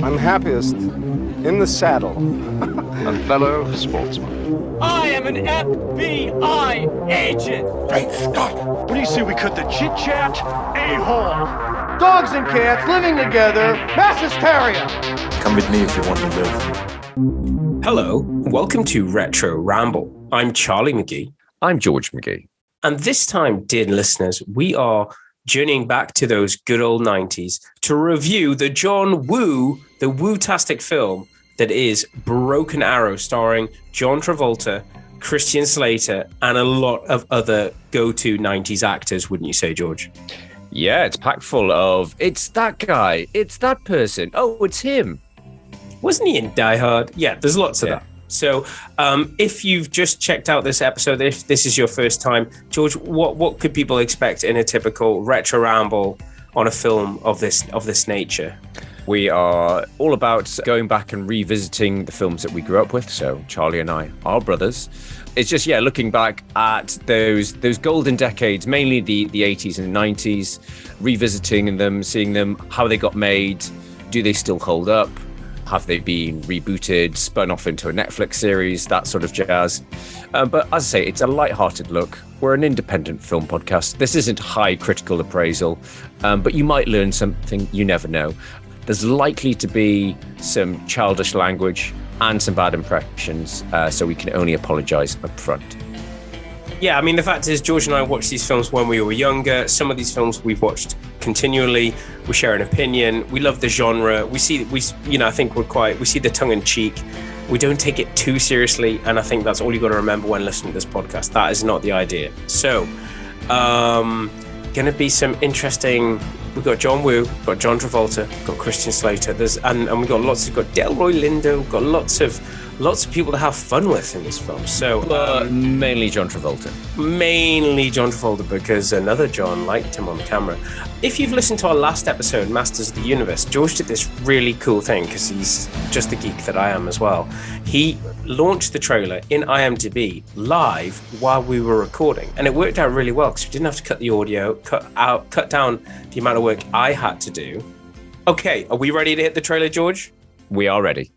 I'm happiest in the saddle. A fellow sportsman. I am an FBI agent! Great Scott! What do you say we cut the chit-chat? A-hole! Dogs and cats living together, mass hysteria! Come with me if you want to live. Hello, welcome to Retro Ramble. I'm Charlie McGee. I'm George McGee. And this time, dear listeners, we are journeying back to those good old 90s to review the Woo-tastic film that is Broken Arrow, starring John Travolta, Christian Slater, and a lot of other go-to 90s actors, wouldn't you say, George? Yeah, it's packed full of, it's that guy, it's that person, oh, it's him. Wasn't he in Die Hard? Yeah, there's lots of that. So if you've just checked out this episode, if this is your first time, George, what could people expect in a typical retro ramble on a film of this nature? We are all about going back and revisiting the films that we grew up with. So Charlie and I are brothers. It's just, looking back at those golden decades, mainly the 80s and 90s, revisiting them, seeing them, how they got made, do they still hold up? Have they been rebooted, spun off into a Netflix series, that sort of jazz? But as I say, it's a light-hearted look. We're an independent film podcast. This isn't high critical appraisal, but you might learn something, you never know. There's likely to be some childish language and some bad impressions, so we can only apologise up front. Yeah, I mean, the fact is, George and I watched these films when we were younger. Some of these films we've watched continually. We share an opinion. We love the genre. I think we see the tongue in cheek. We don't take it too seriously. And I think that's all you got to remember when listening to this podcast. That is not the idea. So, going to be some interesting. We've got John Woo, we've got John Travolta, we've got Christian Slater. And we've got we've got Delroy Lindo. We've got lots of people to have fun with in this film. So mainly John Travolta. Mainly John Travolta, because another John liked him on the camera. If you've listened to our last episode, Masters of the Universe, George did this really cool thing, because he's just the geek that I am as well. He launched the trailer in IMDb live while we were recording, and it worked out really well because we didn't have to cut the audio, cut down the amount of work I had to do. Okay, are we ready to hit the trailer, George? We are ready.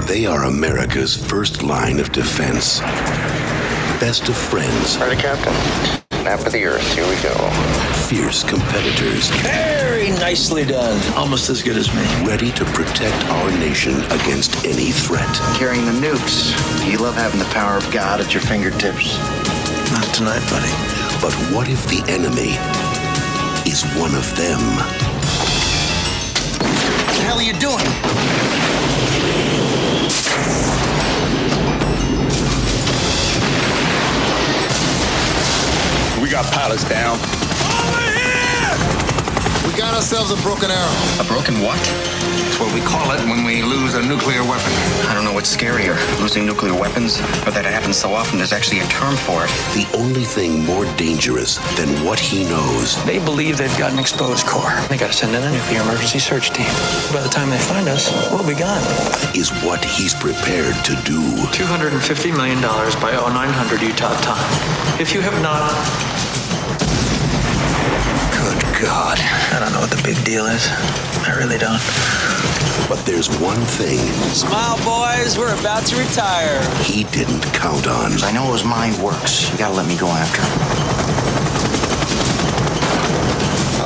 They are America's first line of defense. Best of friends. Ready, Captain? Map of the Earth. Here we go. Fierce competitors. Very nicely done. Almost as good as me. Ready to protect our nation against any threat. Carrying the nukes. You love having the power of God at your fingertips. Not tonight, buddy. But what if the enemy is one of them? What the hell are you doing? We got pilots down. Over here! We got ourselves a broken arrow. A broken what? It's what we call it when we lose a nuclear weapon. I don't know what's scarier, losing nuclear weapons, or that it happens so often there's actually a term for it. The only thing more dangerous than what he knows. They believe they've got an exposed core. They gotta send in a nuclear emergency search team. By the time they find us, we'll be gone. Is what he's prepared to do. $250 million by 0900 Utah time. If you have not... Good God. I don't know what the big deal is. I really don't. But there's one thing Smile, boys. We're about to retire. he didn't count on. I know his mind works. You gotta let me go after him.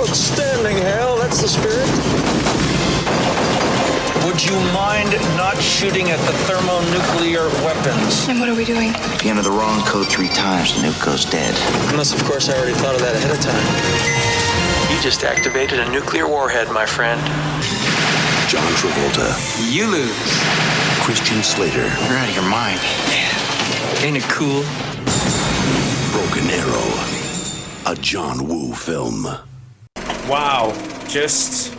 Outstanding, Hal. That's the spirit. Would you mind not shooting at the thermonuclear weapons? And what are we doing? If you enter the wrong code 3 times, the nuke goes dead. Unless, of course, I already thought of that ahead of time. You just activated a nuclear warhead, my friend. John Travolta. You lose. Christian Slater. You're out of your mind. Ain't it cool? Broken Arrow. A John Woo film. Wow, just...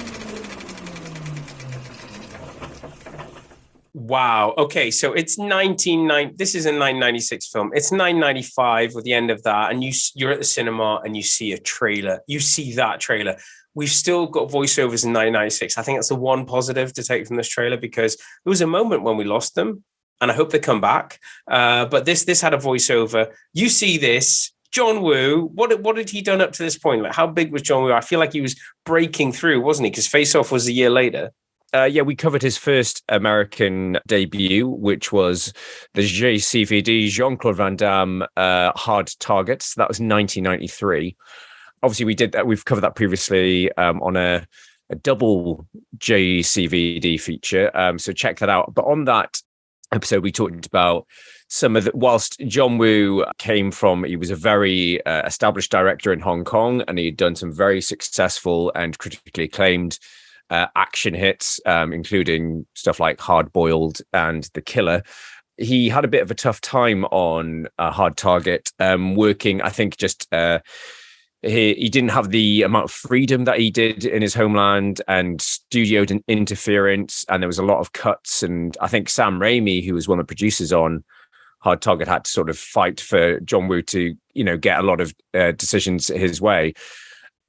Wow. Okay, so it's 1990. This is a 1996 film. It's 1995 at the end of that, and you're at the cinema and you see a trailer. You see that trailer we've still got voiceovers in 1996. I think that's the one positive to take from this trailer, because there was a moment when we lost them, and I hope they come back. But this had a voiceover. You see this, John Woo. What had he done up to this point? Like, how big was John Woo? I feel like he was breaking through, wasn't he? Because Face Off was a year later. We covered his first American debut, which was the JCVD, Jean-Claude Van Damme, Hard Targets. That was 1993. Obviously, we did that. We've covered that previously on a double JCVD feature. So check that out. But on that episode, we talked about some of the, whilst John Woo he was a very established director in Hong Kong, and he'd done some very successful and critically acclaimed action hits, including stuff like Hard Boiled and The Killer. He had a bit of a tough time on Hard Target, working, I think, just he didn't have the amount of freedom that he did in his homeland, and studio interference, and there was a lot of cuts. And I think Sam Raimi, who was one of the producers on Hard Target, had to sort of fight for John Woo to, get a lot of decisions his way.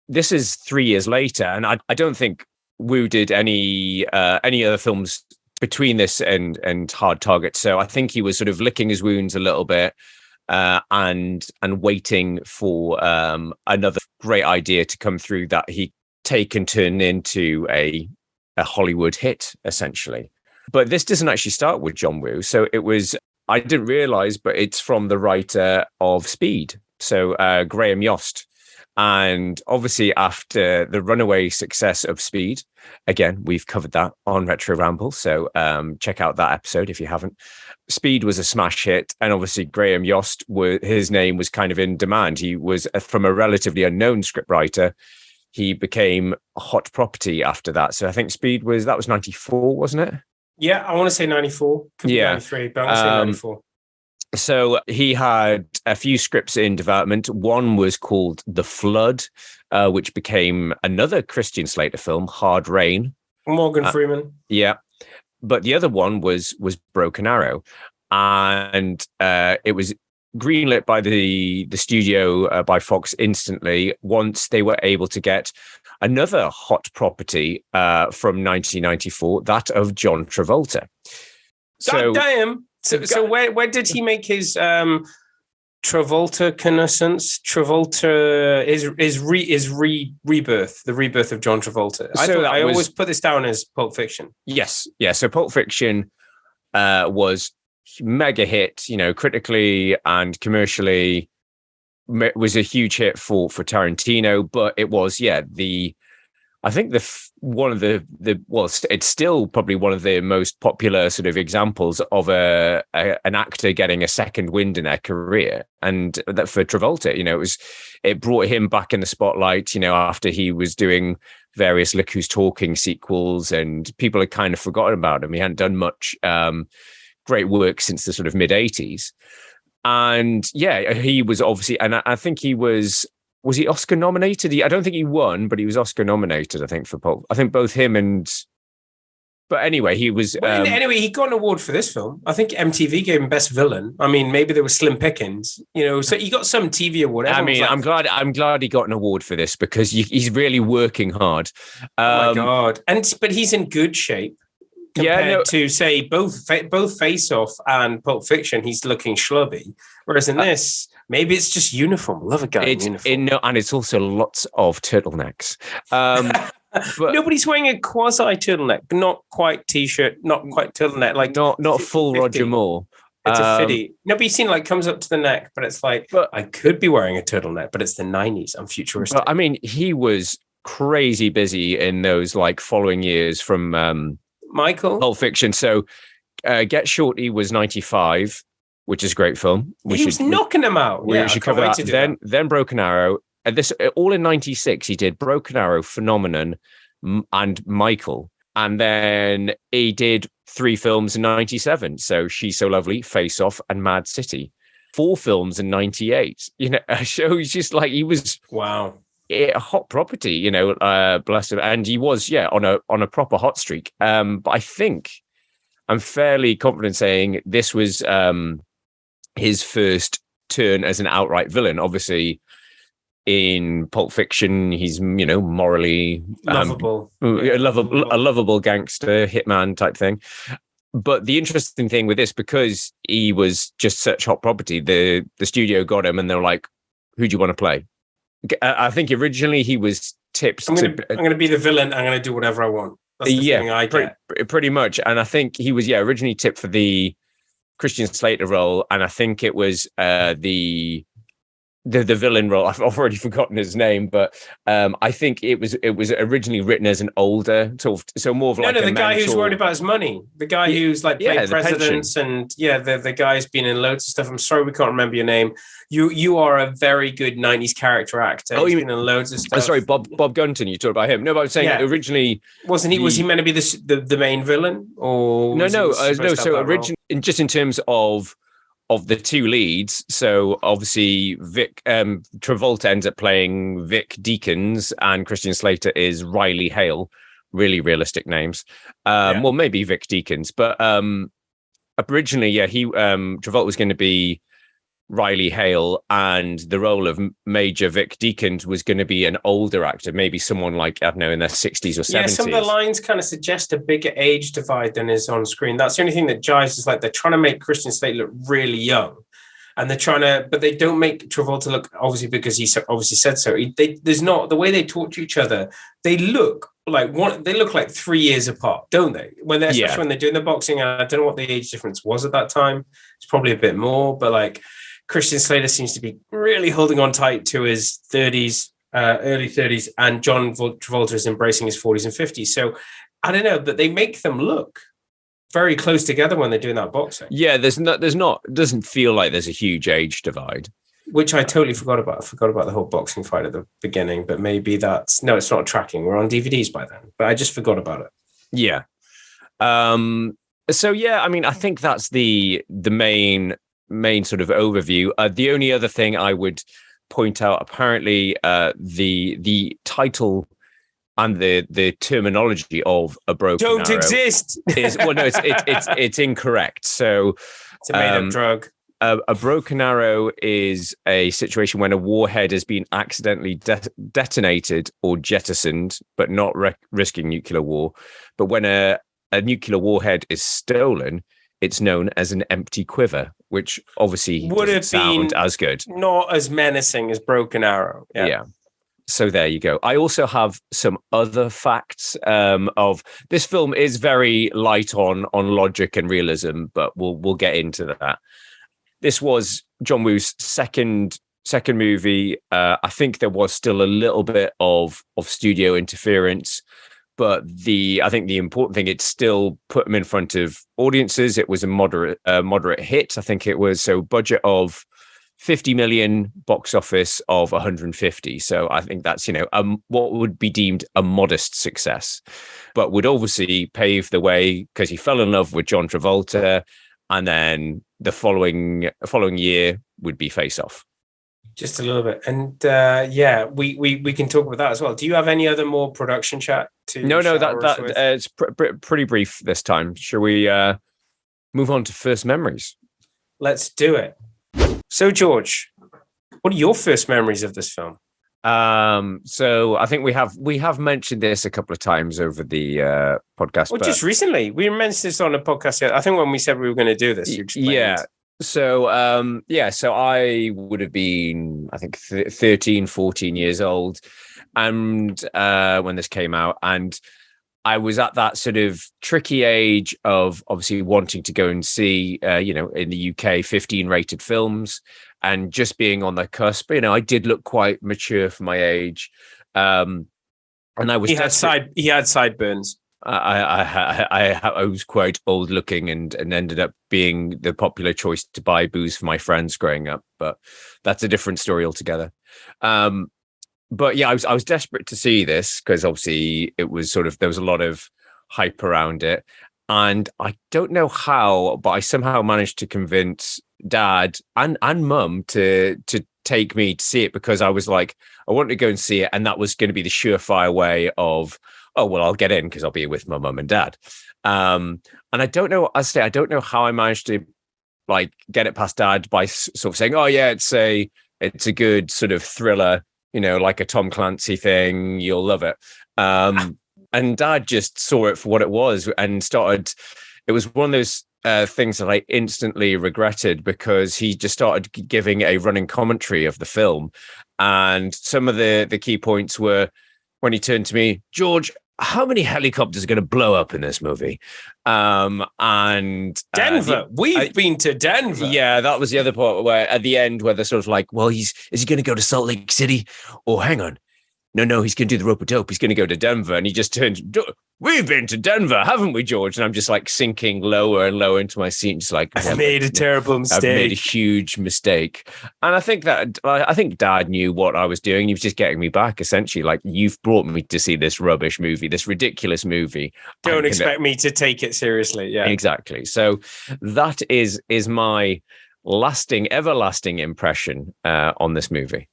This is 3 years later, and I don't think Woo did any other films between this and Hard Target. So I think he was sort of licking his wounds a little bit, and waiting for another great idea to come through that he take and turn into a Hollywood hit, essentially. But this doesn't actually start with John Woo. So I didn't realize, but it's from the writer of Speed. So Graham Yost. And obviously, after the runaway success of Speed, again, we've covered that on Retro Ramble. So check out that episode if you haven't. Speed was a smash hit. And obviously, Graham Yost, his name was kind of in demand. He was from a relatively unknown scriptwriter. He became a hot property after that. So I think Speed was 94, wasn't it? Yeah, I want to say 94. Could be 93, but I want to say 94. So he had a few scripts in development. One was called The Flood, which became another Christian Slater film, Hard Rain. Morgan Freeman. Yeah. But the other one was Broken Arrow. And it was greenlit by the studio, by Fox instantly, once they were able to get another hot property from 1994, that of John Travolta. God damn. So where did he make his Travolta connaissance? Travolta is rebirth, the rebirth of John Travolta. I always put this down as Pulp Fiction. Yes, yeah. So Pulp Fiction was mega hit, critically and commercially, was a huge hit for Tarantino. But it was, I think it's still probably one of the most popular sort of examples of an actor getting a second wind in their career. And that for Travolta, it brought him back in the spotlight, after he was doing various Look Who's Talking sequels, and people had kind of forgotten about him. He hadn't done much great work since the sort of mid 80s. And he was obviously, and I think he was he Oscar nominated? I don't think he won, but he was Oscar nominated, I think, for Pulp. I think both him and... But anyway, he was... anyway, he got an award for this film. I think MTV gave him Best Villain. I mean, maybe there was slim pickings, so he got some TV award. I'm glad he got an award for this, because he's really working hard. Oh my God. But he's in good shape. Compared to, say, both Face Off and Pulp Fiction, he's looking schlubby. Whereas in this... Maybe it's just uniform. Love a guy in uniform. And it's also lots of turtlenecks. But nobody's wearing a quasi turtleneck, not quite t-shirt, not quite turtleneck, like not full 50. Roger Moore. It's a fitty. Nobody's seen comes up to the neck, but it's I could be wearing a turtleneck, but it's the 90s. I'm futuristic. But, I mean, he was crazy busy in those following years from Michael Pulp Fiction. So Get Shorty was 95. Which is a great film. He was knocking them out. We should cover that. Then Broken Arrow. And this all in 96. He did Broken Arrow, Phenomenon, and Michael. And then he did 3 films in 97. So She's So Lovely, Face Off, and Mad City. 4 films in 98. So he's just he was a hot property. Bless him. And he was on a proper hot streak. But I think I'm fairly confident saying this was his first turn as an outright villain. Obviously, In Pulp Fiction, he's, morally Lovable. a lovable gangster, hitman type thing. But the interesting thing with this, because he was just such hot property, the studio got him and they were like, who do you want to play? I think originally he was tipped. I'm going to be the villain. I'm going to do whatever I want. That's the feeling I get. Pretty much. And I think he was, originally tipped for the Christian Slater role. And I think it was the villain role. I've already forgotten his name, but I think it was originally written as an older sort of, so more of like the guy who's worried about his money, the guy who's like played presidents, and the guy's been in loads of stuff. I'm sorry we can't remember your name. You are a very good 90s character actor. Oh, he's been in loads of stuff. Oh, sorry, Bob Gunton. You talked about him. No, but I was saying originally was he meant to be the main villain or no? So originally, just in terms of the two leads, so obviously Vic Travolta ends up playing Vic Deakins and Christian Slater is Riley Hale. Really realistic names. Well, maybe Vic Deakins, but originally, he Travolta was going to be Riley Hale, and the role of Major Vic Deakins was going to be an older actor, maybe someone like, I don't know, in their 60s or 70s. Yeah, some of the lines kind of suggest a bigger age divide than is on screen. That's the only thing that jives, is like they're trying to make Christian Slater look really young. And they're trying to, but they don't make Travolta look, obviously, because he obviously said so. There's not, the way they talk to each other, they look like 3 years apart, don't they? Especially when they're doing the boxing. I don't know what the age difference was at that time. It's probably a bit more, but like, Christian Slater seems to be really holding on tight to his 30s, early 30s, and John Travolta is embracing his 40s and 50s. So I don't know, but they make them look very close together when they're doing that boxing. Yeah, it doesn't feel like there's a huge age divide. Which I totally forgot about. I forgot about the whole boxing fight at the beginning, but maybe it's not tracking. We're on DVDs by then, but I just forgot about it. Yeah. So yeah, I mean, I think that's the main sort of overview. The only other thing I would point out, apparently, the title and the terminology of a broken arrow don't exist. It's incorrect. So it's a made-up drug. A broken arrow is a situation when a warhead has been accidentally detonated or jettisoned, but not risking nuclear war. But when a nuclear warhead is stolen, it's known as an empty quiver, which obviously would have sound as good. Not as menacing as Broken Arrow. Yeah. So there you go. I also have some other facts of this film is very light on logic and realism, but we'll get into that. This was John Woo's second movie. I think there was still a little bit of studio interference. But I think the important thing, it still put them in front of audiences. It was a moderate hit. I think it was, so budget of 50 million, box office of 150. So I think that's, what would be deemed a modest success, but would obviously pave the way because he fell in love with John Travolta. And then the following year would be Face Off. Just a little bit. And we can talk about that as well. Do you have any other more production chat to No, it's pretty brief this time. Shall we move on to first memories? Let's do it. So George, what are your first memories of this film? So I think we have mentioned this a couple of times over the podcast. Well, just recently. We mentioned this on a podcast. I think when we said we were going to do this, you explained it. So, so I would have been, I think, 13, 14 years old. And when this came out, and I was at that sort of tricky age of obviously wanting to go and see, in the UK, 15 rated films and just being on the cusp. I did look quite mature for my age. And I was... He had sideburns. I was quite old looking and ended up being the popular choice to buy booze for my friends growing up, but that's a different story altogether. But yeah, I was desperate to see this because obviously it was there was a lot of hype around it, and I don't know how, but I somehow managed to convince Dad and Mum to take me to see it because I was like, I wanted to go and see it, and that was going to be the surefire way of, oh, well, I'll get in because I'll be with my mum and dad. And I don't know, I don't know how I managed to get it past Dad by sort of saying, oh yeah, it's a good sort of thriller like a Tom Clancy thing. You'll love it. And Dad just saw it for what it was and started. It was one of those things that I instantly regretted because he just started giving a running commentary of the film. And some of the key points were when he turned to me, George, how many helicopters are going to blow up in this movie? And Denver. We've been to Denver. Yeah, that was the other part where at the end where they're sort of like, well, is he going to go to Salt Lake City? Or hang on. No, he's going to do the rope-a-dope. He's going to go to Denver. And he just turns, we've been to Denver, haven't we, George? And I'm just like sinking lower and lower into my seat. And just like, I've made a terrible mistake. I've made a huge mistake. And I think Dad knew what I was doing. He was just getting me back, essentially. Like, you've brought me to see this rubbish movie, this ridiculous movie. Don't expect me to take it seriously. Yeah, exactly. So that is my everlasting impression on this movie.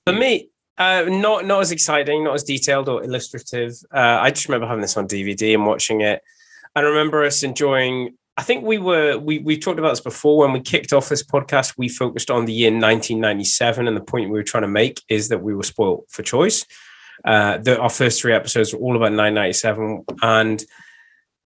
For me, not as exciting, not as detailed or illustrative. I just remember having this on DVD and watching it. And I remember us enjoying, I think we talked about this before when we kicked off this podcast, we focused on the year 1997. And the point we were trying to make is that we were spoiled for choice. Our first 3 episodes were all about 1997 and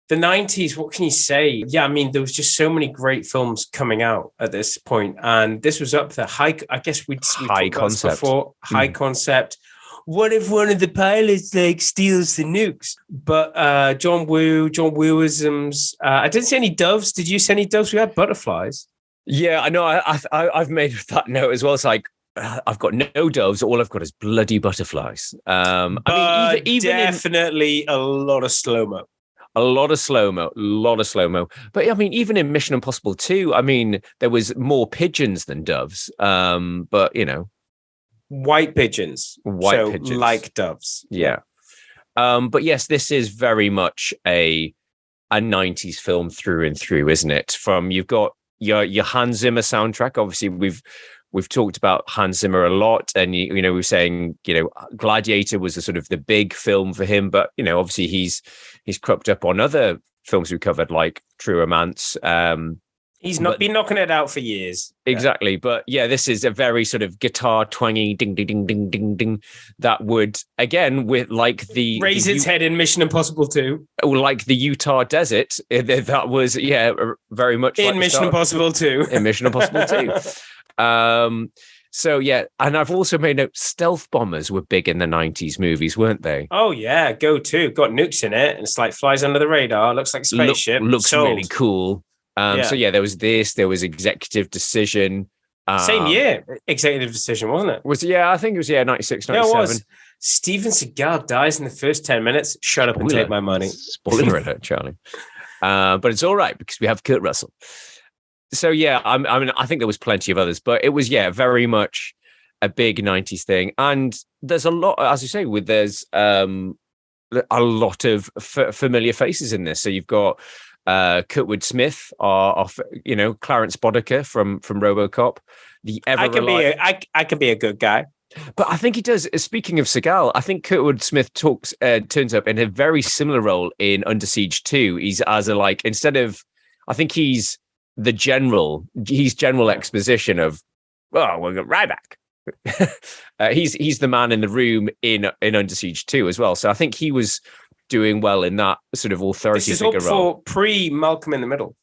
the 90s. What can you say? Yeah, I mean, there was just so many great films coming out at this point, and this was up there. High concept before. High concept. What if one of the pilots steals the nukes? But John Wooisms. I didn't see any doves. Did you see any doves? We had butterflies. Yeah, I know. I've made that note as well. It's like, I've got no doves. All I've got is bloody butterflies. I mean, even definitely a lot of slow-mo. A lot of slow-mo. But I mean, even in Mission Impossible 2, I mean, there was more pigeons than doves. But white pigeons. Like doves. Yeah. But yes, this is very much a 90s film through and through, isn't it? You've got your Hans Zimmer soundtrack. Obviously, we've talked about Hans Zimmer a lot, and we were saying Gladiator was a sort of the big film for him, but obviously he's cropped up on other films we covered like True Romance. He's been knocking it out for years. Exactly, but yeah, this is a very sort of guitar twangy ding ding ding ding ding ding that would again with like the raise its head in Mission Impossible 2, or like the Utah desert. That was very much in Mission Impossible 2. In Mission Impossible 2. So yeah, and I've also made note stealth bombers were big in the 90s movies, weren't they? Oh yeah, got nukes in it, and it's like flies under the radar, looks like a spaceship. Looks really cool. So yeah, there was Executive Decision. Same year, Executive Decision, wasn't it? I think it was 96, 97. No, it was. Steven Seagal dies in the first 10 minutes. Shut up and take my money. Spoiler alert, Charlie. But it's all right because we have Kurt Russell. So yeah, I mean, I think there was plenty of others, but it was very much a big 90s thing. And there's a lot, as you say, there's a lot of familiar faces in this. So you've got Kurtwood Smith, Clarence Boddicker from RoboCop. I can be a good guy. But I think he does. Speaking of Seagal, I think Kurtwood Smith turns up in a very similar role in Under Siege 2. He's I think he's the general. He's general exposition of, we've got Ryback. He's the man in the room in Under Siege 2 as well. So I think he was doing well in that sort of authority figure role. This is all for pre-Malcolm in the Middle.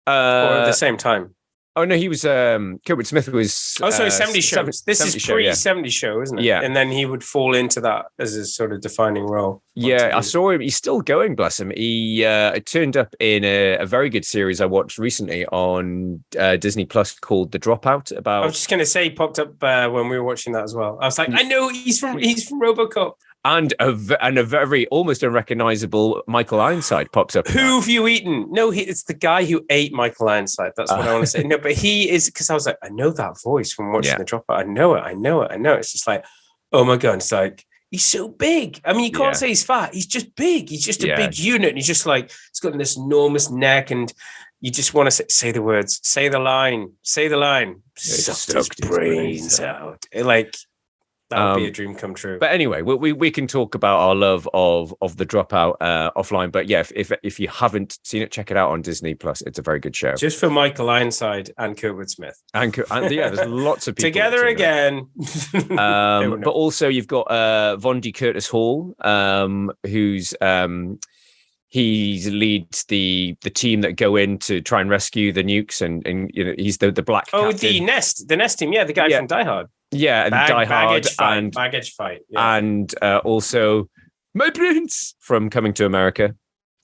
Or at the same time. Oh no, he was Kurtwood Smith was 70 shows. This is pre-70 show, isn't it? Yeah. And then he would fall into that as a sort of defining role. Yeah, I saw him. He's still going, bless him. He turned up in a very good series I watched recently on Disney Plus called The Dropout. I was just going to say he popped up when we were watching that as well. I was like, I know he's from RoboCop. And a very almost unrecognizable Michael Ironside pops up. Who've you eaten? No, it's the guy who ate Michael Ironside. That's what I want to say. No, but he is, because I was like, I know that voice from watching The Dropout. I know it. It's just like, oh my God. It's like, he's so big. I mean, you can't say he's fat. He's just big. He's just a big unit. And he's just like, he's got this enormous neck, and you just want to say the words, say the line. Sucked his brains out. Like, That would be a dream come true. But anyway, we can talk about our love of The Dropout offline. But yeah, if you haven't seen it, check it out on Disney Plus. It's a very good show. Just for Michael Ironside and Kurtwood Smith. And yeah, there's lots of people together again. But also you've got Vondi Curtis Hall, who's he leads the team that go in to try and rescue the nukes, and you know he's the black. Oh, captain. the nest team, the guy from Die Hard. Yeah, Die Hard baggage fight, and also my prince from Coming to America.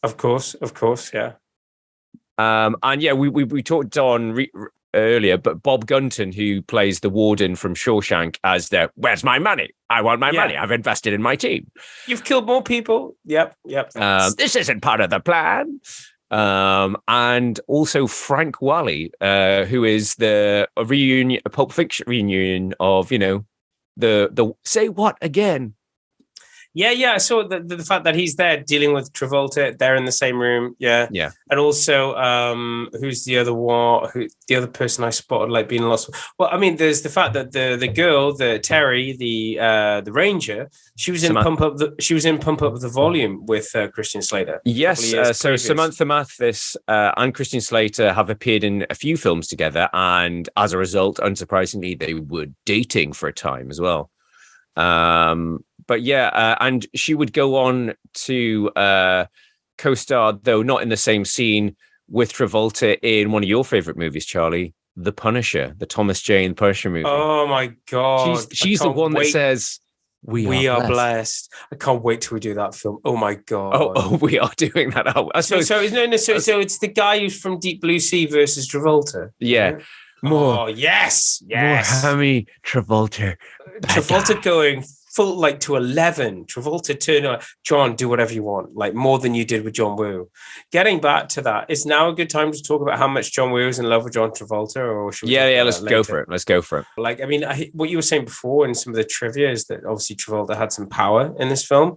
Of course, yeah. And yeah, we talked on earlier, but Bob Gunton, who plays the warden from Shawshank, as where's my money? I want my money. I've invested in my team. You've killed more people. Yep. This isn't part of the plan. And also Frank Wally, who is a Pulp Fiction reunion of, you know, the say what again? Yeah. I saw the fact that he's there dealing with Travolta. They're in the same room. Yeah. And also, who's the other one? The other person I spotted like being lost? Well, I mean, there's the fact that the girl, the Terry, the ranger, she was in Pump Up the Volume with Christian Slater. Yes. So Samantha Mathis and Christian Slater have appeared in a few films together, and as a result, unsurprisingly, they were dating for a time as well. But yeah, and she would go on to co-star, though not in the same scene, with Travolta in one of your favorite movies, Charlie, The Punisher, the Thomas Jane Punisher movie. Oh my God. She's the one that says, we are blessed. I can't wait till we do that film. Oh my God. Oh, we are doing that. So it's the guy who's from Deep Blue Sea versus Travolta. Yeah. More yes. More hammy Travolta. Travolta going full like to 11. Travolta turning John, do whatever you want, like more than you did with John Woo. Getting back to that, is now a good time to talk about how much John Woo is in love with John Travolta, or should we let's go for it. Let's go for it. Like, I mean, what you were saying before in some of the trivia is that obviously Travolta had some power in this film,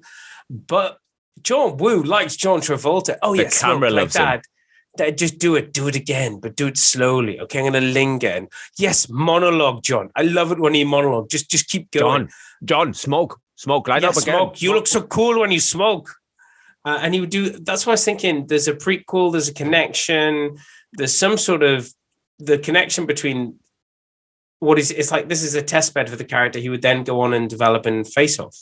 but John Woo likes John Travolta. Oh, the camera loves him. Just do it again, but do it slowly. Okay, I'm going to linger. And yes, monologue, John. I love it when you monologue. Just keep going. John, smoke, light up again. Smoke. You look so cool when you smoke. And he would do. That's what I was thinking. There's a prequel. There's a connection. There's some sort of the connection between it's like this is a test bed for the character. He would then go on and develop in Face Off.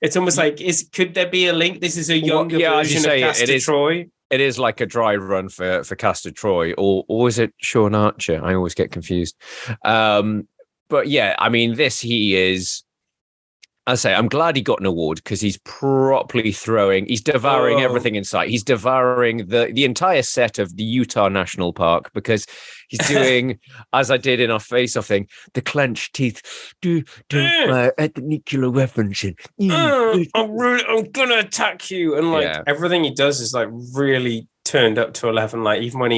It's almost like could there be a link? This is a younger version of Castor Troy. It is like a dry run for Castor Troy, or is it Sean Archer? I always get confused. But yeah, I mean, he is. I say, I'm glad he got an award because he's properly he's devouring everything in sight. He's devouring the entire set of the Utah National Park because he's doing, as I did in our face-off thing, the clenched teeth. Don't fire at the nuclear weapons. I'm gonna attack you, and everything he does is like really turned up to 11. Like even when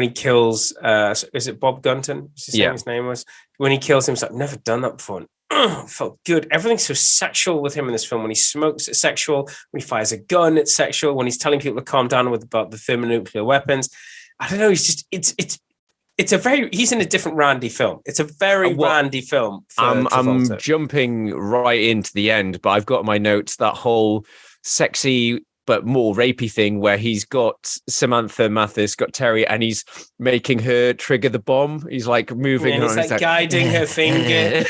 he kills, is it Bob Gunton? His name was. When he kills him, he's like, never done that before. Felt good. Everything's so sexual with him in this film. When he smokes, it's sexual. When he fires a gun, it's sexual. When he's telling people to calm down about the thermonuclear weapons, I don't know. He's just he's in a different Randy film. It's a very Randy film. I'm jumping right into the end, but I've got my notes that whole sexy but more rapey thing where he's got Samantha Mathis, got Terry, and he's making her trigger the bomb. He's like moving her. He's like guiding her finger. And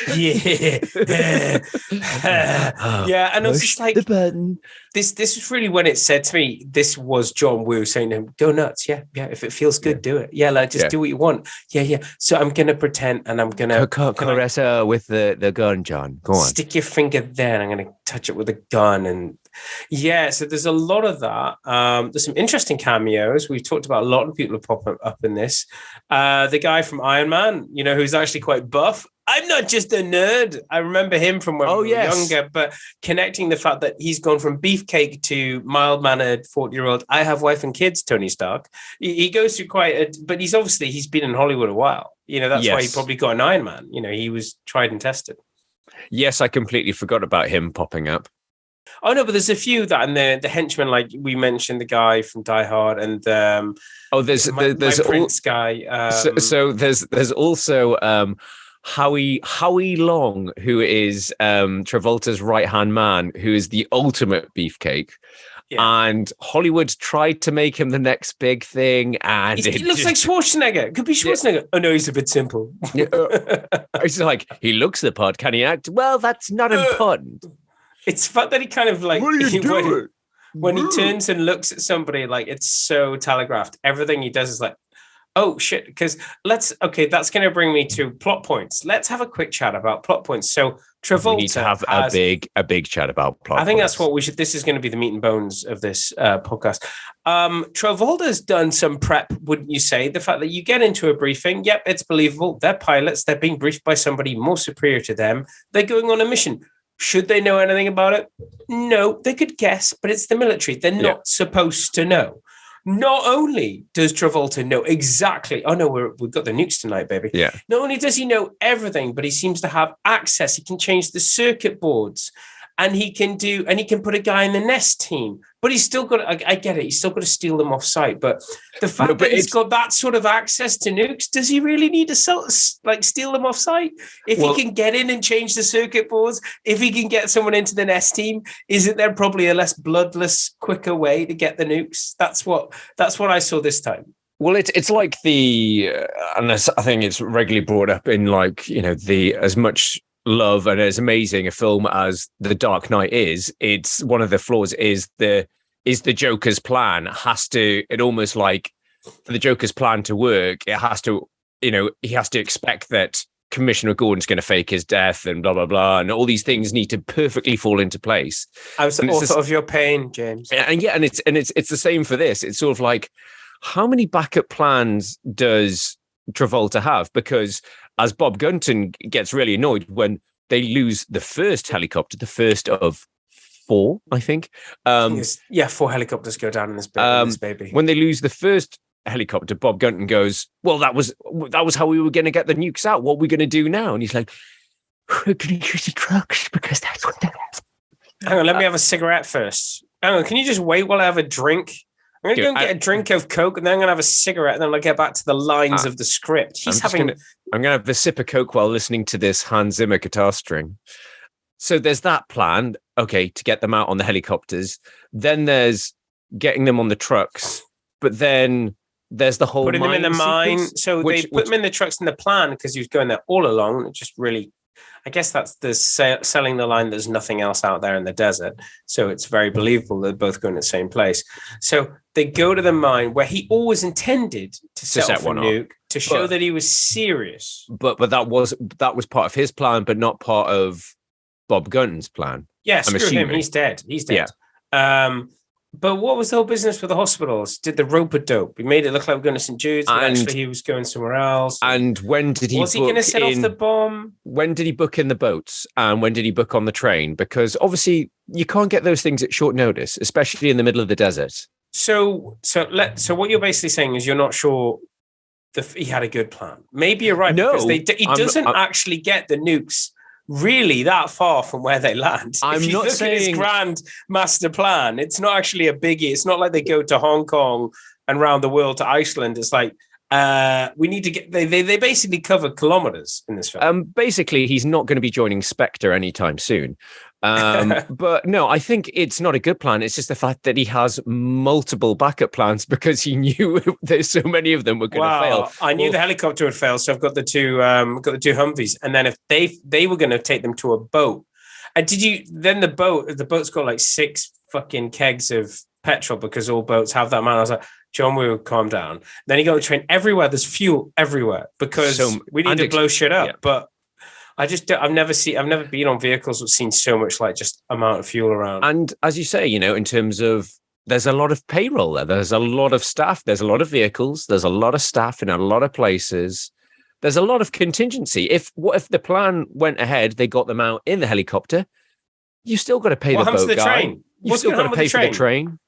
it's just like the button. This is really when it said to me, this was John Woo saying to him, go nuts. Yeah. If it feels good, do it. Yeah, like just do what you want. Yeah. So I'm gonna pretend and I'm gonna caress her with the gun, John. Go on. Stick your finger there and I'm gonna touch it with a gun. And so there's a lot of that. There's some interesting cameos. We've talked about a lot of people who pop up in this. The guy from Iron Man, who's actually quite buff. I'm not just a nerd. I remember him from when we were younger, but connecting the fact that he's gone from beefcake to mild-mannered 40-year-old, I have wife and kids, Tony Stark. He goes through but he's been in Hollywood a while. That's why he probably got an Iron Man. He was tried and tested. Yes, I completely forgot about him popping up. Oh no, but there's a few that, and the henchmen, like we mentioned, the guy from Die Hard, and there's Prince guy. So there's also Howie Long, who is Travolta's right-hand man, who is the ultimate beefcake. Yeah. And Hollywood tried to make him the next big thing, and he looks like Schwarzenegger. It could be Schwarzenegger. Yeah. Oh no, he's a bit simple. It's like, he looks the part. Can he act? Well, that's not important. It's fun that he kind of like, what are you doing? When he turns and looks at somebody, like, it's so telegraphed. Everything he does is like, oh shit. Because that's going to bring me to plot points. Let's have a quick chat about plot points. So Travolta, we need to have a big chat about plot points. I think that's what we should. This is going to be the meat and bones of this podcast. Travolta's done some prep, wouldn't you say? The fact that you get into a briefing, yep, it's believable. They're pilots. They're being briefed by somebody more superior to them. They're going on a mission. Should they know anything about it? No, they could guess, but it's the military. They're not supposed to know. Not only does Travolta know exactly, oh no, we've got the nukes tonight, baby. Yeah. Not only does he know everything, but he seems to have access. He can change the circuit boards, and he can put a guy in the nest team. But he's still got, I get it, he's still got to steal them off site. But the fact that he's got that sort of access to nukes, does he really need to steal them off site? If he can get in and change the circuit boards, if he can get someone into the nest team, isn't there probably a less bloodless, quicker way to get the nukes? That's what I saw this time. Well, it's like and I think it's regularly brought up in, like, you know, as much love and as amazing a film as The Dark Knight is, it's one of the flaws is the Joker's plan it almost like, for the Joker's plan to work, it has to, you know, he has to expect that Commissioner Gordon's going to fake his death and blah blah blah, and all these things need to perfectly fall into place. I was the author of your pain, James. And it's the same for this. It's sort of like, how many backup plans does Travolta have? Because as Bob Gunton gets really annoyed when they lose the first helicopter, the first of 4, I think. 4 helicopters go down in this baby. When they lose the first helicopter, Bob Gunton goes, well, that was how we were going to get the nukes out. What are we going to do now? And he's like, we're going to use the trucks because that's what they have. Hang on, let me have a cigarette first. Hang on, can you just wait while I have a drink? I'm going to go and get a drink of Coke, and then I'm going to have a cigarette, and then I'll get back to the lines of the script. I'm going to have a sip of Coke while listening to this Hans Zimmer guitar string. So there's that plan, okay, to get them out on the helicopters. Then there's getting them on the trucks, but then there's the whole putting them in the mine. So they put them in the trucks in the plan because he was going there all along. It just really, I guess that's the selling the line. There's nothing else out there in the desert. So it's very believable they're both going to the same place. So they go to the mine where he always intended to set off a nuke to show that he was serious. But that was part of his plan, but not part of Bob Gunton's plan. Yeah, screw him. He's dead. Yeah. But what was the whole business with the hospitals? Did the rope-a-dope? He made it look like we're going to St. Jude's, but actually he was going somewhere else. And when did he was he going to set off the bomb? When did he book in the boats? And when did he book on the train? Because obviously you can't get those things at short notice, especially in the middle of the desert. So what you're basically saying is you're not sure he had a good plan. Maybe you're right. No, because he doesn't actually get the nukes really that far from where they land. I'm not saying his grand master plan. It's not actually a biggie. It's not like they go to Hong Kong and round the world to Iceland. It's like we need to get. They basically cover kilometers in this film. Basically, he's not going to be joining Spectre anytime soon. But no, I think it's not a good plan. It's just the fact that he has multiple backup plans because he knew there's so many of them were going to fail. I knew the helicopter would fail, so I've got the two Humvees, and then if they were going to take them to a boat, and then the boat's got like 6 fucking kegs of petrol because all boats have that amount. I was like, John, we'll calm down. Then you go to train everywhere. There's fuel everywhere because we need to blow shit up, but. I've never been on vehicles that's seen so much like just amount of fuel around. And as you say, you know, in terms of there's a lot of payroll there. There's a lot of staff. There's a lot of vehicles. There's a lot of staff in a lot of places. There's a lot of contingency. What if the plan went ahead? They got them out in the helicopter. You still got to pay the boat guy. You still got to pay for the train.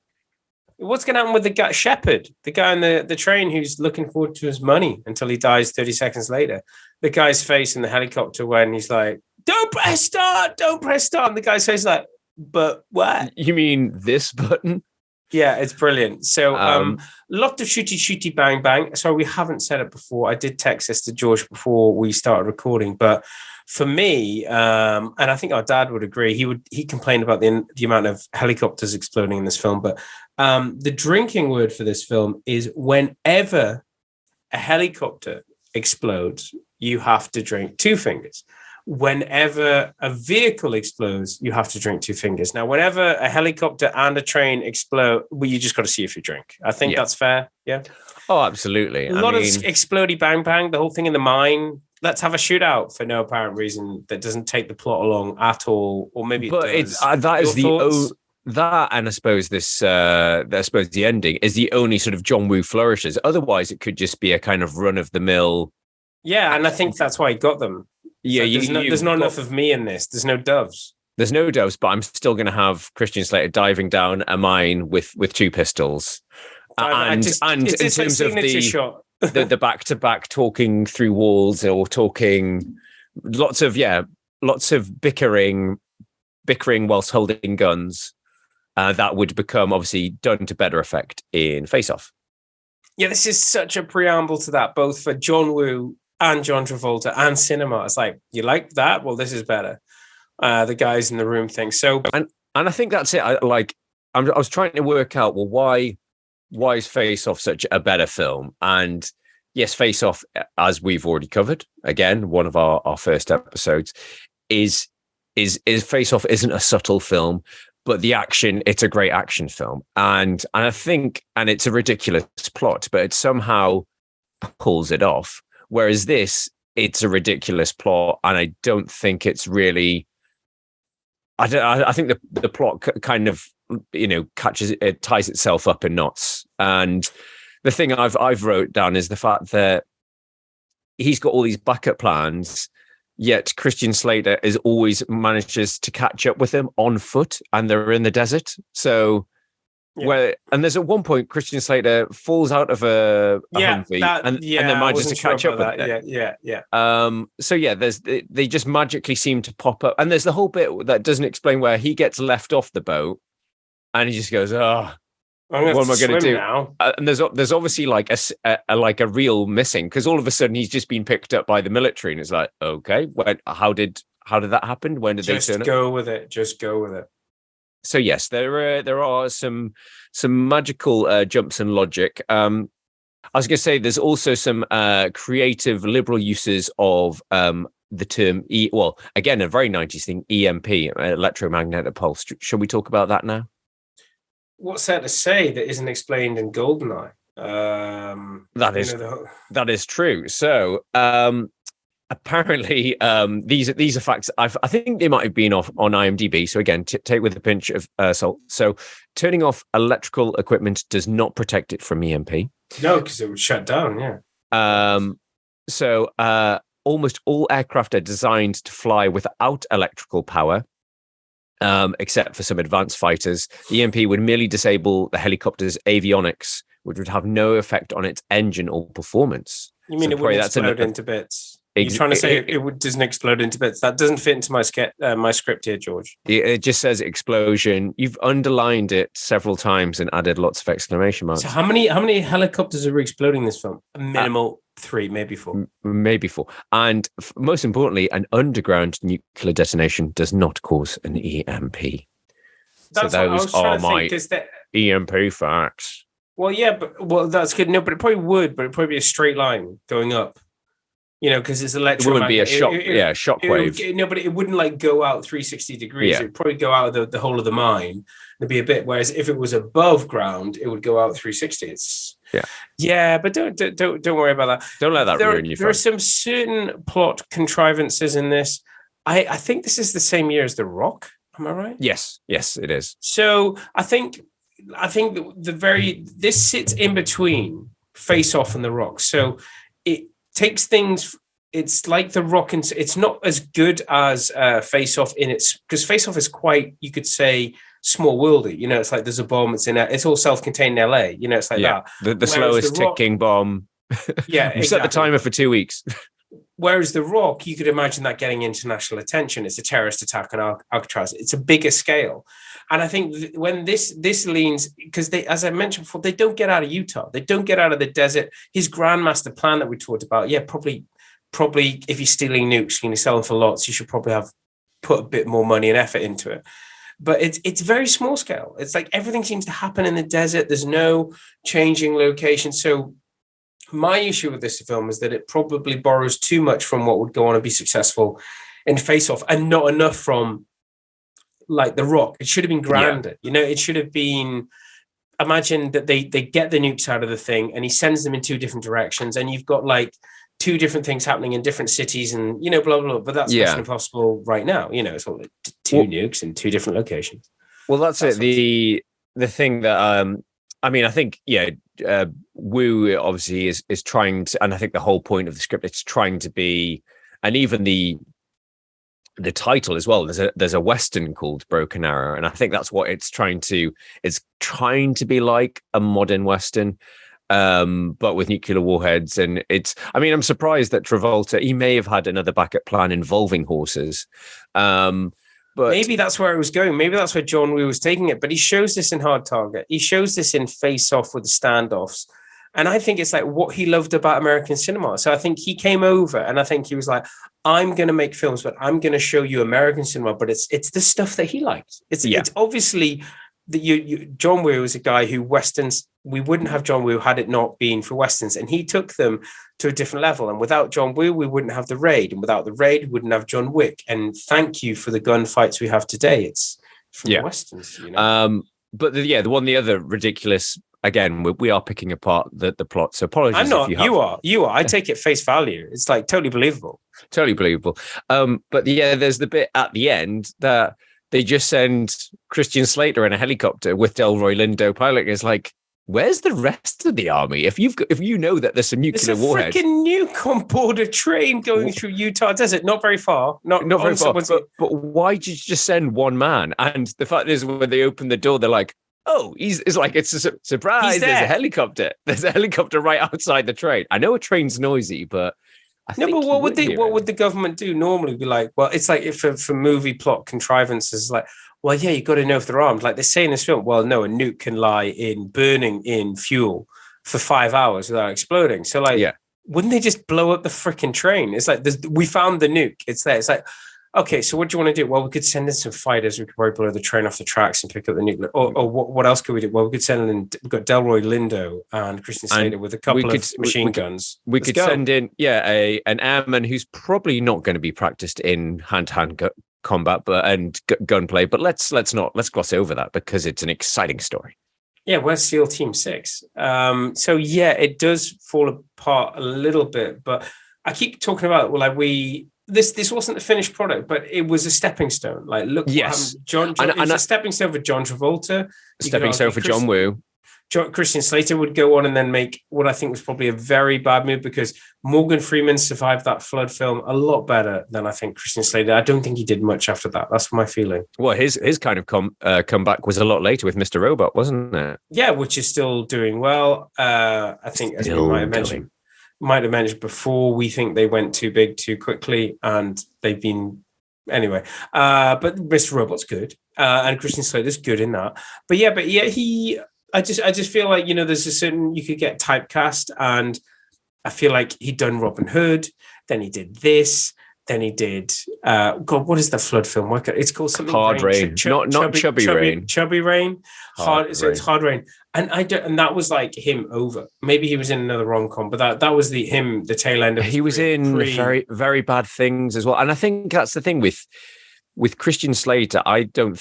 What's going to happen with the guy, Shepard, the guy on the train who's looking forward to his money until he dies 30 seconds later? The guy's face in the helicopter when he's like, don't press start. And the guy's face is like, but what? You mean this button? Yeah, it's brilliant. So Um, lot of shooty bang bang. Sorry, we haven't said it before. I did text this to George before we started recording, but for me, and I think our dad would agree, he complained about the amount of helicopters exploding in this film, but the drinking word for this film is whenever a helicopter explodes, you have to drink 2 fingers. Whenever a vehicle explodes, you have to drink 2 fingers. Now, whenever a helicopter and a train explode, well, you just got to see if you drink. I think that's fair. Yeah. Oh, absolutely. A lot of explodey bang bang, the whole thing in the mine. Let's have a shootout for no apparent reason that doesn't take the plot along at all, or maybe but it does. it's that is Your thoughts? that, and I suppose this, I suppose the ending is the only sort of John Woo flourishes. Otherwise, it could just be a kind of run of the mill. Yeah, and I think that's why he got them. Yeah, So there's not enough of me in this. There's no doves. There's no doves, but I'm still going to have Christian Slater diving down a mine with 2 pistols, and in terms of the back-to-back talking through walls or talking, lots of bickering whilst holding guns. That would become obviously done to better effect in Face Off. Yeah, this is such a preamble to that, both for John Woo and John Travolta and cinema. It's like, you like that? Well, this is better. The guys in the room thing. So, and I think that's it. I was trying to work out, well, why is Face Off such a better film? And yes, Face Off, as we've already covered, again, one of our first episodes, is Face Off isn't a subtle film, but the action, it's a great action film. And I think, and it's a ridiculous plot, but it somehow pulls it off. Whereas this, it's a ridiculous plot, and I don't think it's really. I think the plot kind of ties itself up in knots. And the thing I've wrote down is the fact that he's got all these backup plans, yet Christian Slater always manages to catch up with him on foot, and they're in the desert. So. Yeah. And there's at one point Christian Slater falls out of a Humvee and then manages to catch up with it. Yeah. So yeah, they just magically seem to pop up, and there's the whole bit that doesn't explain where he gets left off the boat, and he just goes, what am I going to do now? And there's obviously like a reel missing, because all of a sudden he's just been picked up by the military, and it's like, okay, how did that happen? When did they turn up? Just go with it. So yes, there are some magical jumps in logic. I was going to say there's also some creative liberal uses of the term again, a very 90s thing, EMP, electromagnetic pulse. Shall we talk about that now? What's that to say that isn't explained in GoldenEye? That is true. So apparently, these are facts. I think they might have been off on IMDb. So again, take with a pinch of salt. So turning off electrical equipment does not protect it from EMP. No, because it would shut down. Yeah. So almost all aircraft are designed to fly without electrical power, except for some advanced fighters. The EMP would merely disable the helicopter's avionics, which would have no effect on its engine or performance. You mean it would explode into bits? You're trying to say it doesn't explode into bits? That doesn't fit into my script here, George. It just says explosion. You've underlined it several times and added lots of exclamation marks. So how many helicopters are exploding in this film? A minimal 3, maybe 4. Maybe 4. And most importantly, an underground nuclear detonation does not cause an EMP. That's so those are my EMP facts. Well, yeah, that's good. No, but it probably would, but it'd probably be a straight line going up. Because it's electromagnetic. It wouldn't be a shockwave. No, but it wouldn't like go out 360 degrees. Yeah. It'd probably go out of the whole of the mine. It'd be a bit. Whereas if it was above ground, it would go out 360. Yeah, but don't worry about that. Don't let that ruin you. There are some certain plot contrivances in this. I think this is the same year as The Rock. Am I right? Yes, it is. So I think this sits in between Face Off and The Rock. So it takes things. It's like The Rock, and it's not as good as Face Off because Face Off is quite, you could say, small worldy. It's like there's a bomb. It's all self-contained in LA. It's like that. The slowest ticking bomb. Yeah, you set the timer for 2 weeks. Whereas The Rock, you could imagine that getting international attention. It's a terrorist attack on Alcatraz. It's a bigger scale. And I think when this leans, because they, as I mentioned before, they don't get out of Utah. They don't get out of the desert. His grandmaster plan that we talked about, probably if you're stealing nukes, you're selling for lots, you should probably have put a bit more money and effort into it. But it's very small scale. It's like everything seems to happen in the desert. There's no changing location. So my issue with this film is that it probably borrows too much from what would go on and be successful in Face Off, and not enough from like The Rock. It should have been grander. It should have been, imagine that they get the nukes out of the thing and he sends them in two different directions, and you've got like two different things happening in different cities and, blah, blah, blah. But that's Mission Impossible right now. It's all like two nukes in two different locations. Well, that's it. The thing that, I think, Wu obviously is trying to, and I think the whole point of the script, it's trying to be, and even the title as well, there's a Western called Broken Arrow, and I think that's what it's trying to be like a modern Western, but with nuclear warheads. And I'm surprised that Travolta, he may have had another backup plan involving horses, but maybe that's where it was going. Maybe that's where John Woo was taking it. But he shows this in Hard Target. He shows this in Face Off with the standoffs. And I think it's like what he loved about American cinema. So I think he came over and I think he was like, I'm going to make films, but I'm going to show you American cinema. But it's the stuff that he liked. It's obviously that John Woo was a guy who Westerns, we wouldn't have John Woo had it not been for Westerns. And he took them to a different level. And without John Woo, we wouldn't have The Raid. And without The Raid, we wouldn't have John Wick. And thank you for the gunfights we have today. It's from the Westerns. But the other ridiculous, again, we are picking apart the plot. So apologies. I'm not. If you are. I take it face value. It's like totally believable. Totally believable. But there's the bit at the end that they just send Christian Slater in a helicopter with Delroy Lindo piloting. It's like, where's the rest of the army? If you know that there's some nuclear warheads, there's a freaking nuke on board a train going through Utah desert. Not very far. Not very far. But why did you just send one man? And the fact is, when they open the door, they're like, oh, it's a surprise. There's a helicopter. There's a helicopter right outside the train. I know a train's noisy, but what would the government do normally? Be like, well, it's like if for movie plot contrivances, like, well, you got to know if they're armed. Like they say in this film, well, no, a nuke can lie in burning in fuel for 5 hours without exploding. So wouldn't they just blow up the freaking train? It's like, we found the nuke. It's there. It's like, okay, so what do you want to do? Well, we could send in some fighters. We could probably blow the train off the tracks and pick up the nuclear. Or what else could we do? Well, we could send in, we've got Delroy Lindo and Christian Slater with a couple of machine guns. We could send in, an airman who's probably not going to be practiced in hand-to-hand combat and gunplay. But let's gloss over that because it's an exciting story. Yeah, where's SEAL Team 6? It does fall apart a little bit. But I keep talking about, this wasn't the finished product, but it was a stepping stone. Like, look, yes, it's a stepping stone for John Travolta. Stepping stone for John Woo. Christian Slater would go on and then make what I think was probably a very bad move, because Morgan Freeman survived that flood film a lot better than I think Christian Slater. I don't think he did much after that. That's my feeling. Well, his kind of comeback was a lot later with Mr. Robot, wasn't it? Yeah, which is still doing well. I think, as we might have mentioned before, we think they went too big too quickly, and they've been anyway. But Mr. Robot's good, and Christian Slater's good in that. I just feel like there's a certain, you could get typecast, and I feel like he'd done Robin Hood, then he did this, then he did what is the flood film? It's called something Hard Rain, not Chubby Rain. Chubby Rain. It's Hard Rain. And that was like him over. Maybe he was in another rom-com, but that was the tail end of his He was in very, very bad things as well. And I think that's the thing with Christian Slater. I've not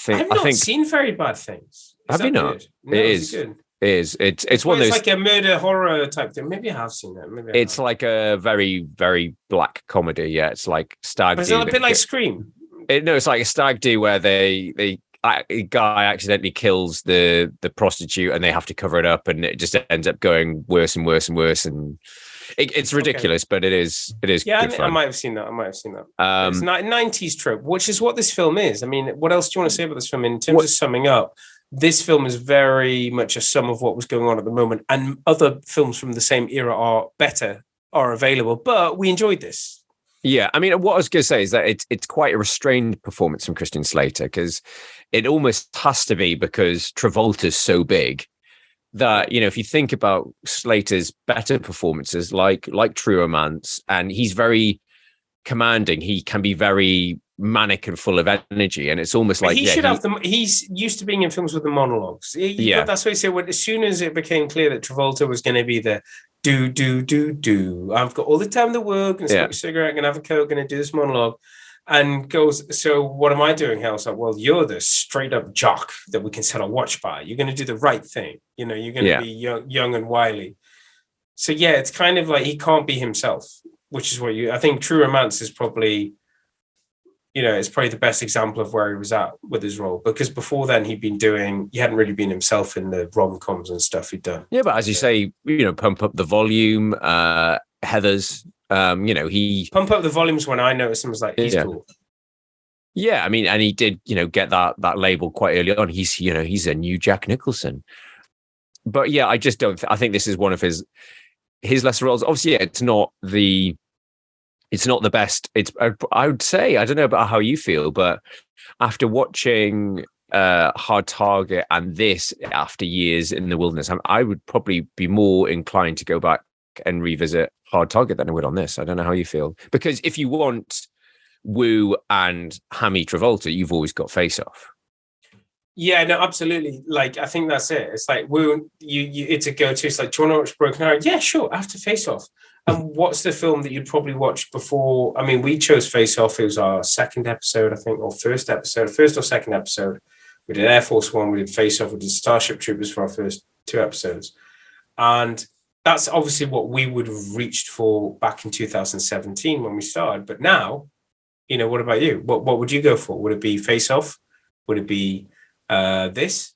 seen Very Bad Things. Have you not? No, it is. Good? It is. It's one of those. It's like a murder horror type thing. Maybe I have seen it. It's like a very, very black comedy. Yeah, it's like stag. But is it a bit like Scream? It's like a stag do where a guy accidentally kills the prostitute and they have to cover it up, and it just ends up going worse and worse and worse, and it's ridiculous, but it is. Yeah, good fun. I might have seen that. It's 90s trope, which is what this film is. I mean, what else do you want to say about this film in terms of summing up? This film is very much a sum of what was going on at the moment, and other films from the same era are available, but we enjoyed this. Yeah, I mean, what I was going to say is that it's quite a restrained performance from Christian Slater, because it almost has to be because Travolta's so big that, you know, if you think about Slater's better performances, like True Romance, and he's very commanding, he can be very manic and full of energy, and it's almost like he should have them. He's used to being in films with the monologues. But that's what he said. As soon as it became clear that Travolta was going to be the do, I've got all the time in the world, gonna smoke a cigarette, gonna have a coke, gonna do this monologue, and goes, so what am I doing? Hal's like, well, you're the straight up jock that we can set our watch by. You're gonna do the right thing. You know, you're gonna be young and wily. So yeah, it's kind of like he can't be himself, which is what I think True Romance is probably, you know, it's probably the best example of where he was at with his role, because before then he hadn't really been himself in the rom-coms and stuff he'd done. Yeah, but as you say, you know, Pump Up the Volume, Heathers, you know, he... Pump Up the Volumes, when I noticed him, was like, he's cool. Yeah, I mean, and he did, you know, get that label quite early on. He's, you know, he's a new Jack Nicholson. But yeah, I just don't, I think this is one of his lesser roles. Obviously, yeah, it's not the best. I would say, I don't know about how you feel, but after watching Hard Target and this after years in the wilderness, I would probably be more inclined to go back and revisit Hard Target than I would on this. I don't know how you feel, because if you want Woo and hammy Travolta, you've always got Face Off. Yeah, no, absolutely. Like, I think that's it. It's like, Woo, you it's a go-to. It's like, do you want to watch Broken Arrow? Yeah, sure, after Face Off. And what's the film that you'd probably watch before? I mean, we chose Face Off. It was our second episode, I think, or first or second episode. We did Air Force One, we did Face Off, we did Starship Troopers for our first 2 episodes. And that's obviously what we would have reached for back in 2017 when we started. But now, you know, what about you? What would you go for? Would it be Face Off? Would it be this?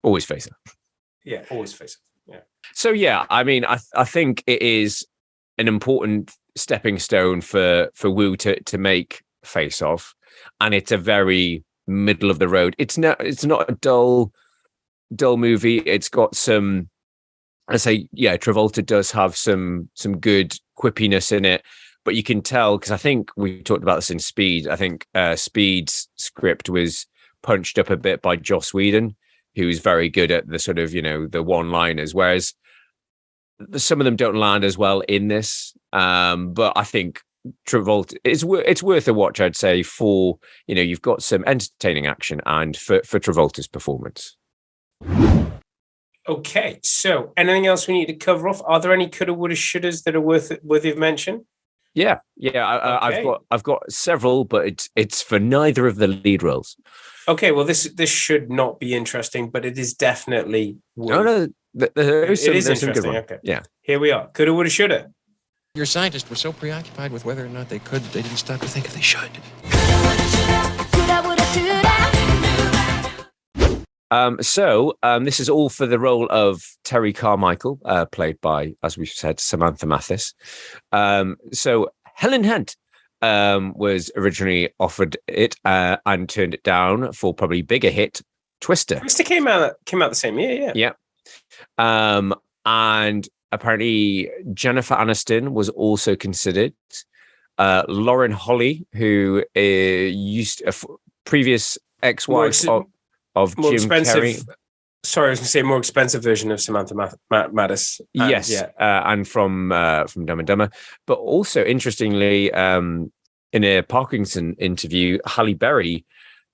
Always Face Off. Yeah, always Face Off. Yeah. So yeah, I mean, I think it is an important stepping stone for Woo to make Face Off, and it's a very middle of the road. It's not a dull movie. It's got some, I say, yeah, Travolta does have some good quippiness in it, but you can tell, because I think we talked about this in Speed. I think Speed's script was punched up a bit by Joss Whedon, who's very good at the sort of, you know, the one-liners, whereas some of them don't land as well in this. But I think Travolta, it's worth a watch, I'd say, for, you know, you've got some entertaining action and for Travolta's performance. Okay, so anything else we need to cover off? Are there any coulda, woulda, shouldas that are worthy of mention? Yeah. Okay. I've got several, but it's for neither of the lead roles. Okay, well, this should not be interesting, but it is definitely. No, it is interesting. Okay, yeah. Here we are. Coulda, woulda, shoulda. Your scientists were so preoccupied with whether or not they could that they didn't stop to think if they should. This is all for the role of Terry Carmichael, played by, as we've said, Samantha Mathis. So Helen Hunt was originally offered it and turned it down for probably bigger hit Twister. Twister came out the same year, yeah. Yeah. And apparently Jennifer Aniston was also considered. Lauren Holly, who used a previous ex-wife of Jim Carrey. Sorry, I was going to say more expensive version of Samantha Mattis. Yes, yeah. And from Dumb and Dumber. But also, interestingly, in a Parkinson interview, Halle Berry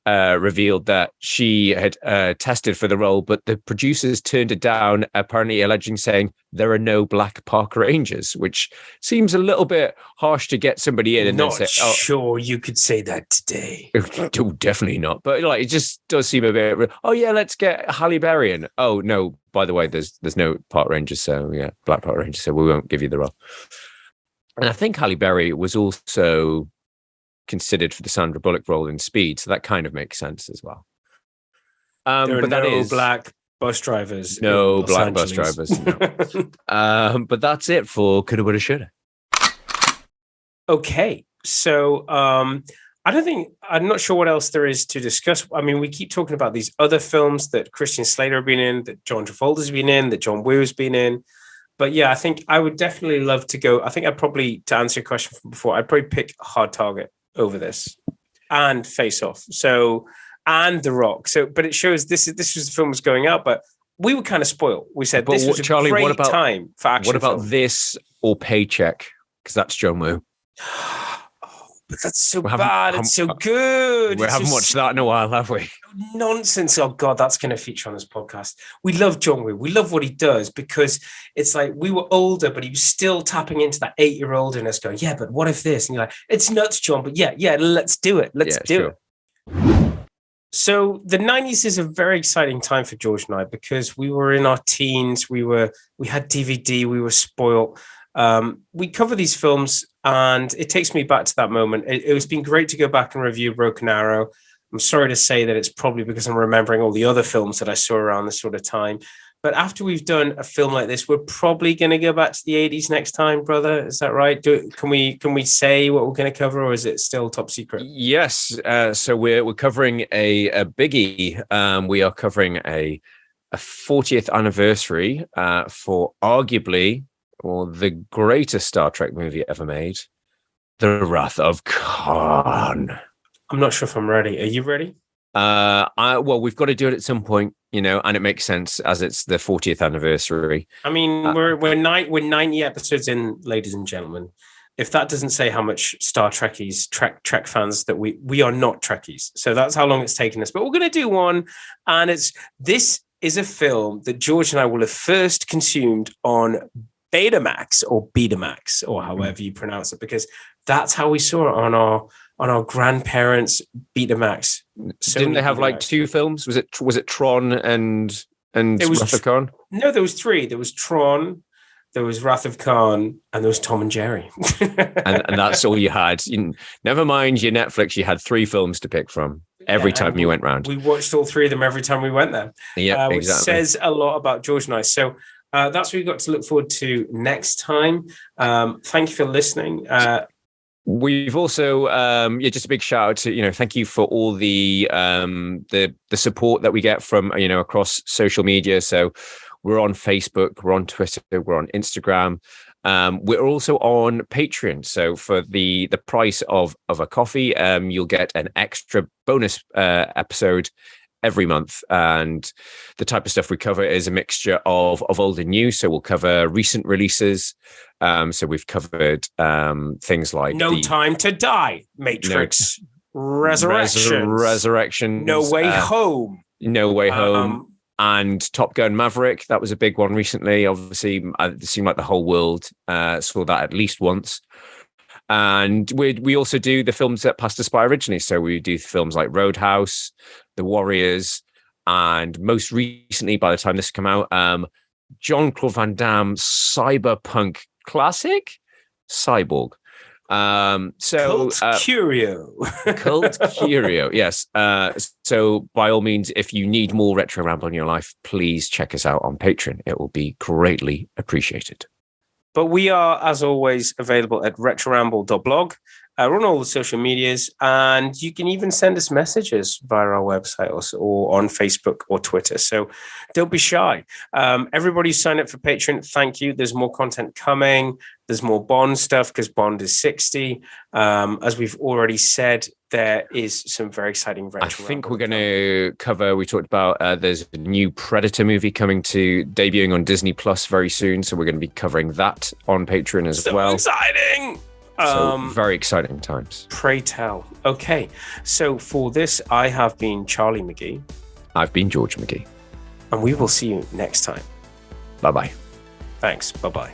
revealed that she had tested for the role, but the producers turned it down, apparently saying there are no black park rangers, which seems a little bit harsh to get somebody in. And not then say, sure you could say that today. Oh, definitely not. But like, it just does seem a bit. Oh yeah, let's get Halle Berry in. Oh no, by the way, there's no park rangers, so yeah, black park rangers, so we won't give you the role. And I think Halle Berry was also considered for the Sandra Bullock role in Speed, so that kind of makes sense as well. There are but that no is black bus drivers. No black bus drivers. No. But that's it for Coulda, Woulda, Shoulda. Okay, so I'm not sure what else there is to discuss. I mean, we keep talking about these other films that Christian Slater has been in, that John Travolta's been in, that John Woo's been in. But yeah, I think I would definitely love to go. I think I'd probably, to answer your question from before, I'd probably pick Hard Target over this and Face Off. So, and The Rock. So, but it shows this was the film was going out, but we were kind of spoiled. We said this was a great time for action. What about film. this or Paycheck? Because that's John Woo. But that's so bad. It's so good. We haven't watched that in a while, have we? Nonsense. Oh God, that's going to feature on this podcast. We love John Woo. We love what he does because it's like we were older, but he was still tapping into that 8-year-old in us going, yeah, but what if this? And you're like, it's nuts, John, but yeah, let's do it. Let's do it. So the 90s is a very exciting time for George and I because we were in our teens. We had DVD. We were spoiled. We cover these films and it takes me back to that moment. It's been great to go back and review Broken Arrow. I'm sorry to say that it's probably because I'm remembering all the other films that I saw around this sort of time. But after we've done a film like this, we're probably going to go back to the 80s next time, brother. Is that right? Can we say what we're going to cover, or is it still top secret? Yes. So we're covering a biggie. We are covering a 40th anniversary for arguably the greatest Star Trek movie ever made, The Wrath of Khan. I'm not sure if I'm ready. Are you ready? Well, we've got to do it at some point, and it makes sense as it's the 40th anniversary. I mean, we're 90 episodes in, ladies and gentlemen. If that doesn't say how much Star Trekkies, Trek fans that we are not Trekkies. So that's how long it's taken us. But we're going to do one, and this is a film that George and I will have first consumed on Betamax or Betamax or however you pronounce it, because that's how we saw it on our grandparents' Betamax. Didn't they have like 2 films? Was it Tron and Wrath of Khan? No, there was 3. There was Tron, there was Wrath of Khan, and there was Tom and Jerry. and that's all you had. Never mind your Netflix. You had 3 films to pick from every time you went round. We watched all 3 of them every time we went there. Yeah, which exactly. says a lot about George and I. So that's what we've got to look forward to next time. Thank you for listening. We've also, just a big shout out to, thank you for all the support that we get from, across social media. So we're on Facebook, we're on Twitter, we're on Instagram. We're also on Patreon. So for the price of a coffee, you'll get an extra bonus episode every month, and the type of stuff we cover is a mixture of old and new. So we'll cover recent releases. So we've covered things like No Time to Die, Matrix, Resurrection, No Way Home, and Top Gun Maverick. That was a big one recently. Obviously, it seemed like the whole world saw that at least once. And we also do the films that passed us by originally. So we do films like Roadhouse, The Warriors, and most recently, by the time this come out, Jean-Claude Van Damme's cyberpunk classic, Cyborg. Cult Curio. Cult Curio, yes. So by all means, if you need more Retro Ramble in your life, please check us out on Patreon. It will be greatly appreciated. But we are, as always, available at retroramble.blog. We're on all the social medias, and you can even send us messages via our website or on Facebook or Twitter. So don't be shy. Everybody who signed up for Patreon, thank you. There's more content coming. There's more Bond stuff because Bond is 60. As we've already said, there is some very exciting retro. I think we're going to cover, we talked about, there's a new Predator movie debuting on Disney Plus very soon. So we're going to be covering that on Patreon as well. Exciting! So very exciting times. Pray tell. Okay, so for this, I have been Charlie McGee. I've been George McGee. And we will see you next time. Bye-bye. Thanks. Bye-bye.